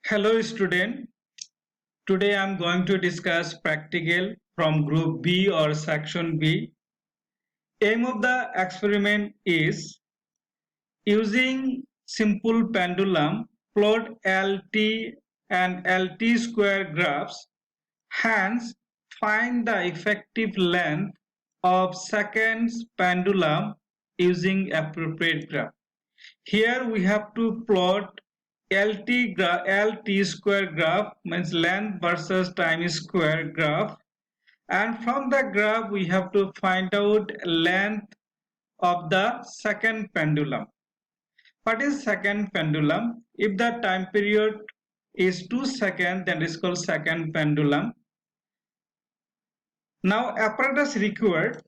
Hello student, today I am going to discuss practical from group B or section B. Aim of the experiment is using simple pendulum plot LT and LT square graphs, hence find the effective length of seconds pendulum using appropriate graph. Here we have to plot LT square graph, means length versus time square graph, and from the graph we have to find out length of the second pendulum. What is second pendulum? If the time period is 2 seconds, then it is called second pendulum. Now apparatus required: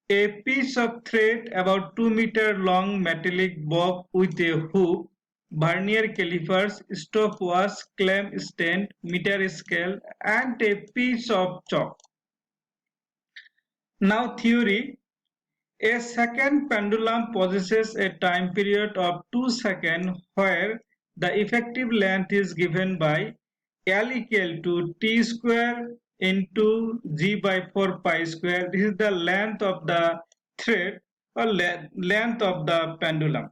a piece of thread about 2 meter long, metallic bob with a hook, vernier calipers, stopwatch, clamp stand, meter scale, and a piece of chalk. Now theory: a second pendulum possesses a time period of 2 seconds where the effective length is given by L equal to T square into G by 4 pi square. This is the length of the thread or length of the pendulum.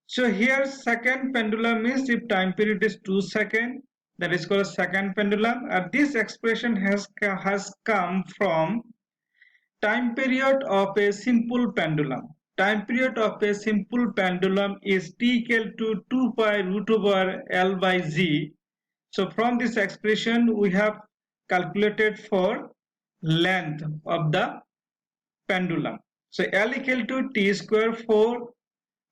So here second pendulum means if time period is 2 seconds, that is called second pendulum. And this expression has come from time period of a simple pendulum. Time period of a simple pendulum is T equal to 2 pi root over L by Z. So from this expression we have calculated for length of the pendulum. So L equal to T square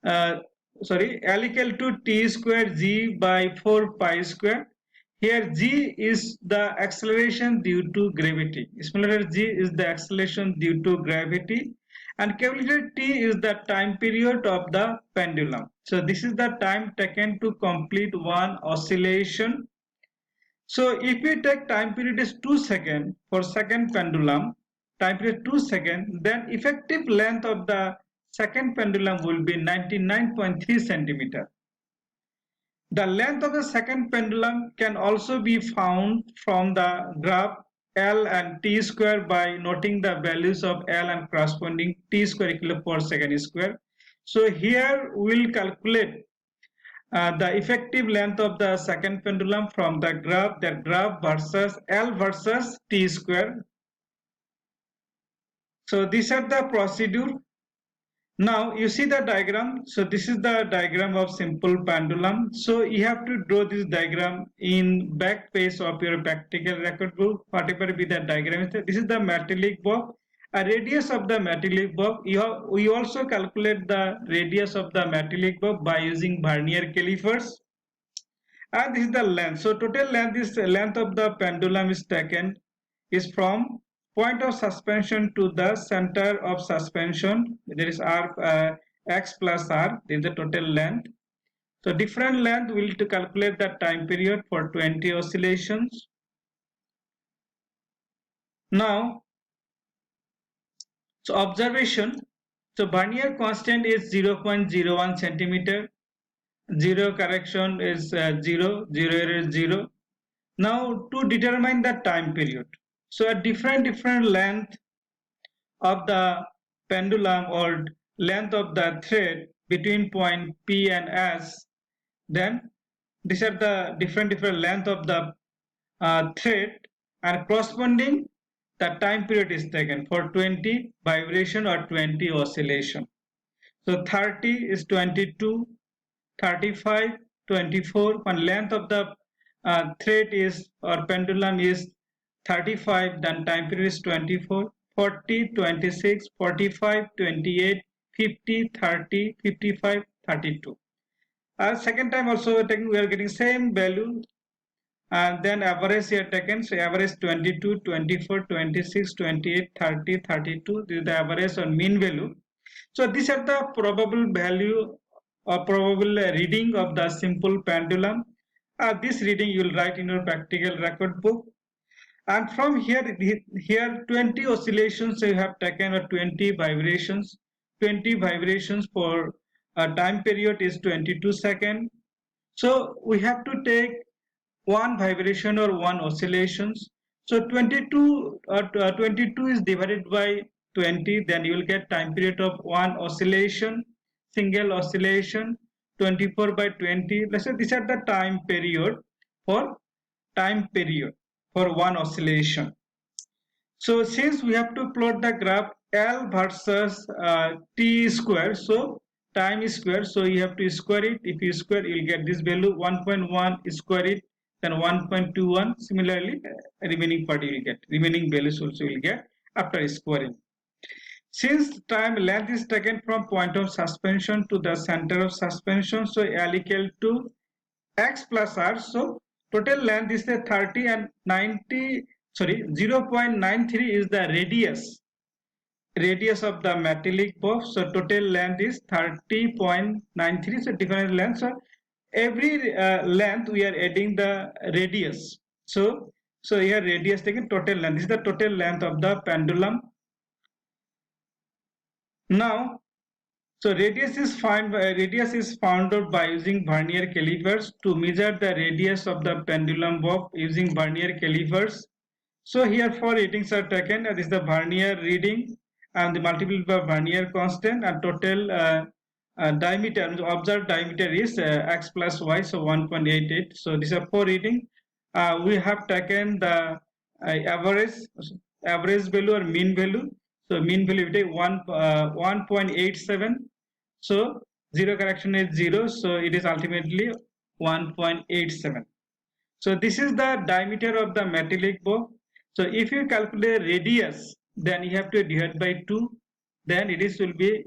L equal to T square G by 4 pi square. Here G is the acceleration due to gravity. Small letter G is the acceleration due to gravity, and capital letter T is the time period of the pendulum. So this is the time taken to complete one oscillation. So if we take time period is 2 seconds for second pendulum, time period 2 seconds, then effective length of the second pendulum will be 99.3 centimeter. The length of the second pendulum can also be found from the graph L and T square by noting the values of L and corresponding T square equal to 4 second square. So here we will calculate the effective length of the second pendulum from the graph versus L versus T square. So these are the procedure. Now you see the diagram. So this is the diagram of simple pendulum. So you have to draw this diagram in back page of your practical record book, whatever be the diagram. This is the metallic bob. A radius of the metallic bob. We also calculate the radius of the metallic bob by using vernier calipers. And this is the length. So total length is length of the pendulum is taken is from point of suspension to the center of suspension. There is x plus r. This is the total length. So different length will to calculate the time period for 20 oscillations. Now, so observation. So vernier constant is 0.01 centimeter. Zero correction is 0. Zero error is 0. Now to determine the time period. So a different length of the pendulum or length of the thread between point P and S, then these are the different length of the thread, and corresponding the time period is taken for 20 vibration or 20 oscillation. So 30 is 22, 35, 24. When length of the thread is or pendulum is 35, then time period is 24, 40, 26, 45, 28, 50, 30, 55, 32. Second time also taking, we are getting same value, and then average here taken. So average 22, 24, 26, 28, 30, 32. This is the average or mean value. So these are the probable value or probable reading of the simple pendulum. This reading you will write in your practical record book. And from here 20 oscillations you have taken, or 20 vibrations. 20 vibrations for a time period is 22 seconds. So we have to take one vibration or one oscillations. So 22 is divided by 20, then you will get time period of one oscillation, single oscillation. 24 by 20, let's say these are the for time period for one oscillation. So since we have to plot the graph L versus T square, so time is square, so you have to square it. If you square, you will get this value 1.1, square it, then 1.21. Similarly, remaining part you will get, remaining values also you will get after squaring. Since time length is taken from point of suspension to the center of suspension, so L equal to x plus r, so total length is the 30 and 90, sorry, 0.93 is the radius of the metallic bow, so total length is 30.93, so different length. So every length we are adding the radius, so here radius taken total length, this is the total length of the pendulum. Now so radius is found out by using vernier calipers to measure the radius of the pendulum bob using vernier calipers. So here four readings are taken. This is the vernier reading and the multiplied by vernier constant, and total diameter, observed diameter is x plus y, so 1.88. So these are four reading. We have taken the average value or mean value. So mean value we take 1.87. So zero correction is 0. So it is ultimately 1.87. So this is the diameter of the metallic bow. So if you calculate radius, then you have to divide by 2. Then it will be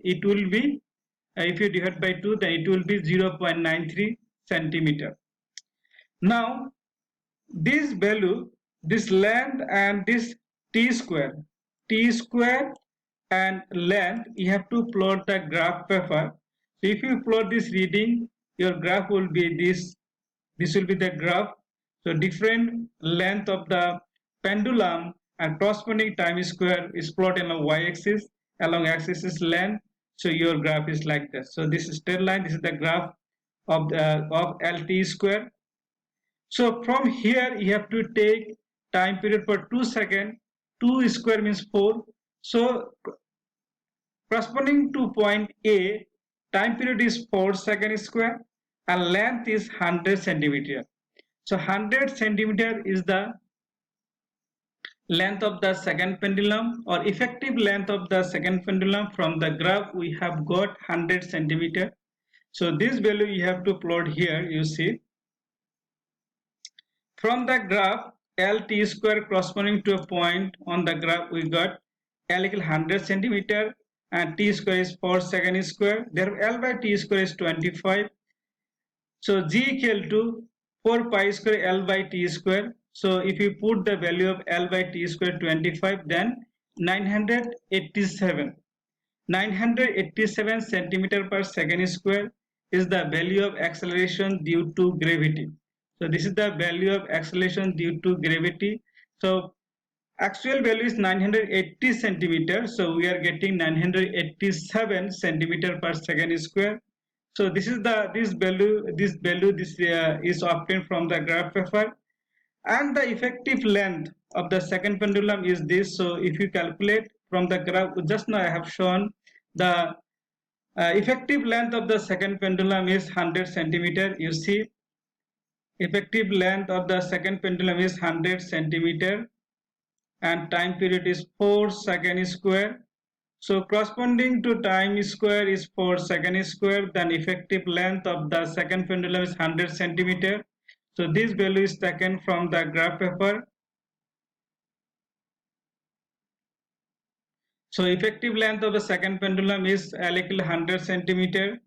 if you divide by 2, then it will be 0.93 centimeter. Now this value, this length and this t square and length, you have to plot the graph paper. So if you plot this reading, your graph will be this will be the graph. So different length of the pendulum and corresponding time square is plotted along y-axis, along x-axis is length. So your graph is like this. So this is straight line, this is the graph of LT square. So from here you have to take time period for 2 seconds. 2 square means 4. So corresponding to point A, time period is 4 seconds square and length is 100 centimeter. So 100 centimeter is the length of the second pendulum, or effective length of the second pendulum. From the graph we have got 100 centimeter. So this value you have to plot here, you see. From the graph LT square corresponding to a point on the graph, we got L equal 100 centimeter and T square is 4 second square. Therefore L by T square is 25. So G equal to 4 pi square L by T square. So if you put the value of L by T square 25, then 987 centimeter per second square is the value of acceleration due to gravity. So this is the value of acceleration due to gravity. So actual value is 980 centimeter. So we are getting 987 centimeter per second square. So this is this value is obtained from the graph paper, and the effective length of the second pendulum is this. So if you calculate from the graph, just now I have shown the effective length of the second pendulum is 100 centimeter. You see, effective length of the second pendulum is 100 centimeter and time period is 4 second square. So corresponding to time square is 4 second square, then effective length of the second pendulum is 100 centimeter. So this value is taken from the graph paper. So effective length of the second pendulum is L equal 100 centimeter.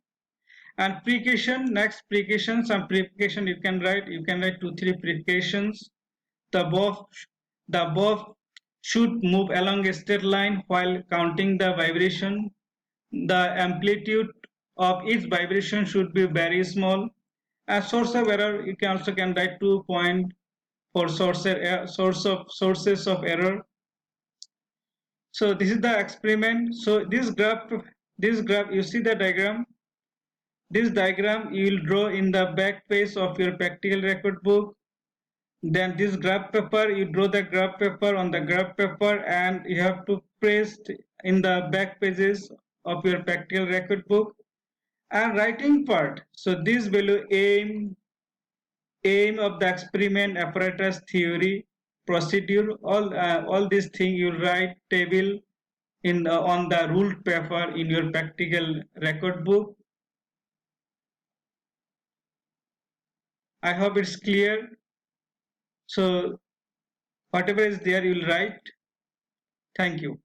And precaution, next precaution, some precaution you can write 2-3 precautions. The bow should move along a straight line while counting the vibration. The amplitude of each vibration should be very small. As source of error, you can also write 2 point for sources of error. So this is the experiment. So this graph, you see the diagram. This diagram you will draw in the back page of your practical record book. Then this graph paper, you draw the graph paper on the graph paper and you have to paste in the back pages of your practical record book. And writing part, so this value aim of the experiment, apparatus, theory, procedure, all these things you write table in on the ruled paper in your practical record book. I hope it's clear. So whatever is there, you'll write. Thank you.